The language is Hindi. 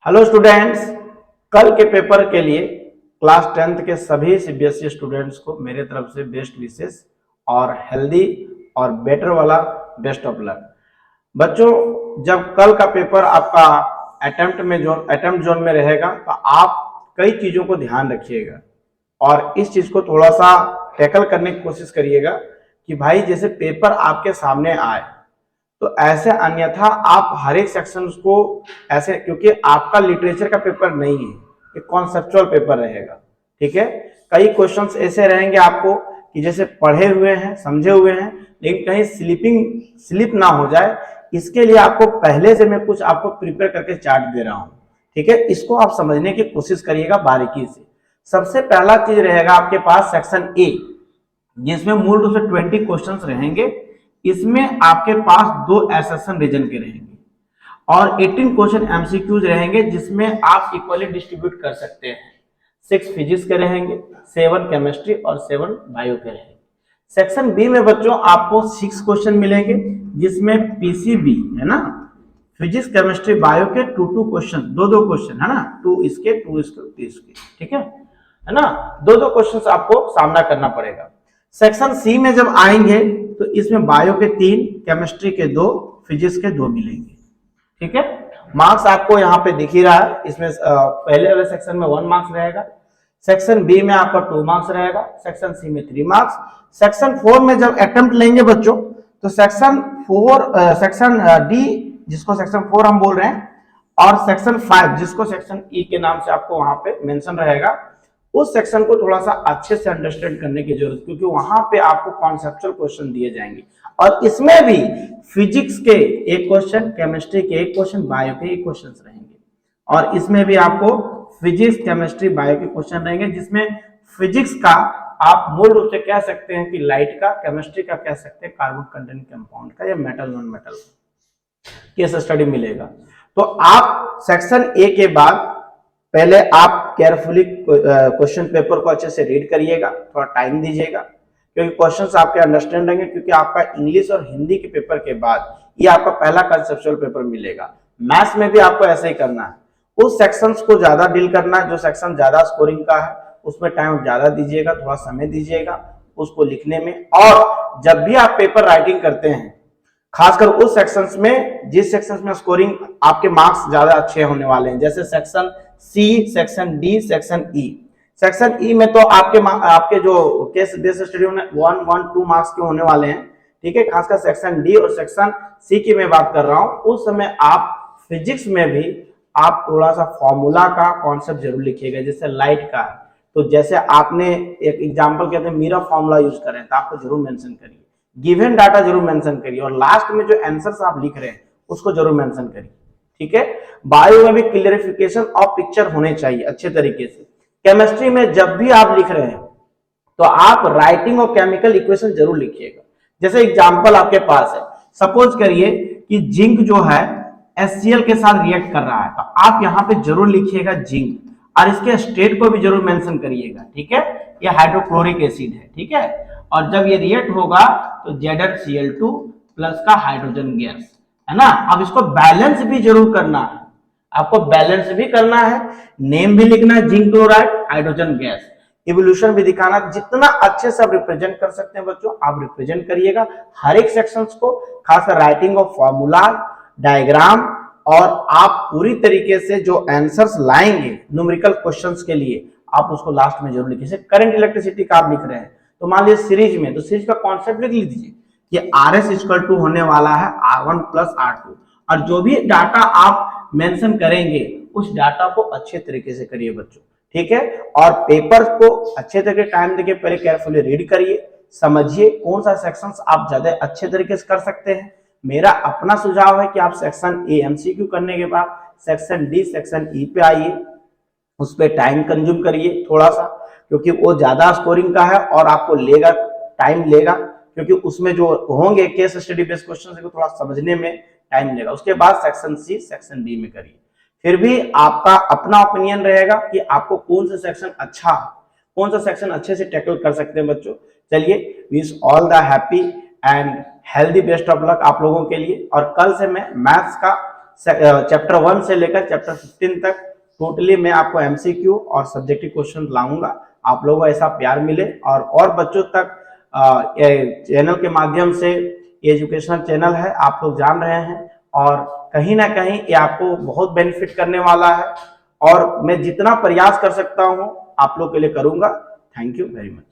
हेलो स्टूडेंट्स, कल के पेपर के लिए क्लास 10th के सभी सीबीएसई स्टूडेंट्स को मेरे तरफ से बेस्ट विशेष और हेल्दी और बेटर वाला बेस्ट ऑफ लक। बच्चों, जब कल का पेपर आपका अटेम्प्ट जोन में रहेगा तो आप कई चीज़ों को ध्यान रखिएगा और इस चीज़ को थोड़ा सा टैकल करने की कोशिश करिएगा कि भाई जैसे पेपर आपके सामने आए तो ऐसे, अन्यथा आप हर एक सेक्शन को ऐसे, क्योंकि आपका लिटरेचर का पेपर नहीं है, एक कॉन्सेप्चुअल पेपर रहेगा। ठीक है, कई क्वेश्चंस ऐसे रहेंगे आपको कि जैसे पढ़े हुए हैं, समझे हुए हैं, लेकिन कहीं स्लिप ना हो जाए, इसके लिए आपको पहले से मैं कुछ आपको प्रिपेयर करके चार्ट दे रहा हूं। ठीक है, इसको आप समझने की कोशिश करिएगा बारीकी से। सबसे पहला चीज रहेगा आपके पास सेक्शन ए, जिसमें मूल रूप से 20 क्वेश्चन रहेंगे। इसमें आपके पास 2 एसेशन रीजन के रहेंगे और 18 क्वेश्चन एमसीक्यूज रहेंगे, जिसमें आप इक्वली डिस्ट्रीब्यूट कर सकते हैं। 6 फिजिक्स के रहेंगे, 7 केमिस्ट्री और 7 बायो के रहेंगे। सेक्शन बी में बच्चों आपको 6 क्वेश्चन मिलेंगे, जिसमें पीसीबी है ना, फिजिक्स केमिस्ट्री बायो के 2 क्वेश्चन, 2 क्वेश्चन है ना, 2 इसके 2 इसके, ठीक है ना, 2 क्वेश्चन आपको सामना करना पड़ेगा। सेक्शन सी में जब आएंगे तो इसमें बायो के 3, केमिस्ट्री के 2, फिजिक्स के 2 मिलेंगे। ठीक है, मार्क्स आपको यहाँ पे दिख ही रहा है। इसमें पहले वाले सेक्शन में 1 मार्क्स रहेगा, सेक्शन बी में आपका 2 मार्क्स रहेगा, सेक्शन सी में 3 मार्क्स। सेक्शन 4 में जब अटेम्प्ट लेंगे बच्चों तो सेक्शन डी, जिसको सेक्शन 4 हम बोल रहे हैं, और सेक्शन 5 जिसको सेक्शन ई के नाम से आपको वहां पे मेंशन रहेगा, उस सेक्शन को थोड़ा सा अच्छे से अंडरस्टैंड करने की जरूरत, क्योंकि वहां पे आपको कॉन्सेप्चुअल क्वेश्चन दिए जाएंगे और इसमें भी फिजिक्स के 1 क्वेश्चन, केमिस्ट्री के 1 क्वेश्चन, बायो के 1 क्वेश्चन रहेंगे। और इसमें भी आपको फिजिक्स, केमिस्ट्री, बायो के क्वेश्चन रहेंगे, जिसमें फिजिक्स का आप मूल रूप से कह सकते हैं कि लाइट का, केमिस्ट्री का कह सकते हैं कार्बन कंटेंट कंपाउंड का, या metal non metal case study मिलेगा। तो आप सेक्शन ए के बाद पहले आप केयरफुली क्वेश्चन पेपर को अच्छे से रीड करिएगा, थोड़ा टाइम दीजिएगा, क्योंकि क्वेश्चंस आपके अंडरस्टैंड रहेंगे, क्योंकि आपका इंग्लिश और हिंदी के पेपर के बाद ये आपका पहला कंसेप्चुअल पेपर मिलेगा। मैथ्स में भी आपको ऐसा ही करना है, उस सेक्शंस को ज्यादा डील करना है, जो सेक्शन ज्यादा स्कोरिंग का है उसमें टाइम ज्यादा दीजिएगा, थोड़ा समय दीजिएगा उसको लिखने में। और जब भी आप पेपर राइटिंग करते हैं, खासकर उस सेक्शंस में जिस सेक्शंस में स्कोरिंग आपके मार्क्स ज्यादा अच्छे होने वाले हैं, जैसे section C, section D, section E. Section E में तो आपके जो केस बेस्ड स्टडी 1-2 मार्क्स के होने वाले हैं। ठीक है, खासकर सेक्शन डी और सेक्शन सी की मैं बात कर रहा हूं। उस समय आप फिजिक्स में भी आप थोड़ा सा फॉर्मूला का कॉन्सेप्ट जरूर लिखिएगा, जैसे लाइट का, तो जैसे आपने एक एग्जाम्पल कहते हैं मिरर फॉर्मूला यूज करें तो आपको जरूर मेंशन करिए, गिवन डाटा जरूर मेंशन करिए, और लास्ट में जो आंसर्स आप लिख रहे हैं उसको जरूर मेंशन करिए। ठीक है, बायो में भी क्लियरिफिकेशन ऑफ पिक्चर होने चाहिए अच्छे तरीके से। केमिस्ट्री में जब भी आप लिख रहे हैं तो आप राइटिंग और केमिकल इक्वेशन जरूर लिखिएगा। जैसे एग्जांपल आपके पास है, सपोज करिए कि जिंक जो है HCl के साथ रिएक्ट कर रहा है, तो आप यहाँ पे जरूर लिखिएगा जिंक, और इसके स्टेट को भी जरूर मेंशन करिएगा। ठीक है, ये हाइड्रोक्लोरिक एसिड है। ठीक है, और जब ये रिएक्ट होगा तो ZnCl2 प्लस का हाइड्रोजन गैस है ना। अब इसको बैलेंस भी जरूर करना है, आपको बैलेंस भी करना है, नेम भी लिखना है, zinc chloride, hydrogen gas, evolution भी दिखाना। जितना अच्छे से आप रिप्रेजेंट कर सकते हैं बच्चों, आप रिप्रेजेंट करिएगा हर एक सेक्शंस को, खासकर राइटिंग ऑफ फॉर्मूला, डायग्राम, और आप पूरी तरीके से जो आंसर्स लाएंगे न्यूमेरिकल क्वेश्चंस के लिए आप उसको लास्ट में जरूर लिखिए। जैसे करंट इलेक्ट्रिसिटी का आप लिख रहे हैं तो मान लीजिए सीरीज में, तो सीरीज का कॉन्सेप्ट लिख लीजिए कि RS इक्वल टू होने वाला है R1 प्लस R2, और जो भी डाटा आप मेंशन करेंगे उस डाटा को अच्छे तरीके से करिए बच्चों। ठीक है, और पेपर को अच्छे तरीके टाइम देके पहले केयरफुली रीड करिए, समझिए कौन सा सेक्शंस आप ज्यादा अच्छे तरीके से कर सकते हैं। मेरा अपना सुझाव है कि आप सेक्शन ए MCQ करने के बाद सेक्शन डी, सेक्शन ई पे आइए, उस पर टाइम कंज्यूम करिए थोड़ा सा, क्योंकि वो ज्यादा स्कोरिंग का है और आपको लेगा, टाइम लेगा, क्योंकि उसमें जो होंगे केस स्टडी बेस्ड क्वेश्चन को थोड़ा समझने में टाइम लेगा। उसके बाद सेक्शन सी, सेक्शन डी में करिए। फिर भी आपका अपना ओपिनियन रहेगा कि आपको कौन सा सेक्शन अच्छा, कौन सा सेक्शन अच्छे से टैकल कर सकते हैं बच्चों। चलिए, wish all the happy and healthy best of luck आप लोगों के लिए। और कल से मैं मैथ्स का चैप्टर 1 से लेकर चैप्टर 15 तक टोटली मैं आपको एमसीक्यू और सब्जेक्टिव क्वेश्चन लाऊंगा। आप लोगों को ऐसा प्यार मिले और बच्चों तक चैनल के माध्यम से, एजुकेशनल चैनल है, आप लोग जान रहे हैं, और कहीं ना कहीं ये आपको बहुत बेनिफिट करने वाला है, और मैं जितना प्रयास कर सकता हूं आप लोग के लिए करूंगा। Thank you very much.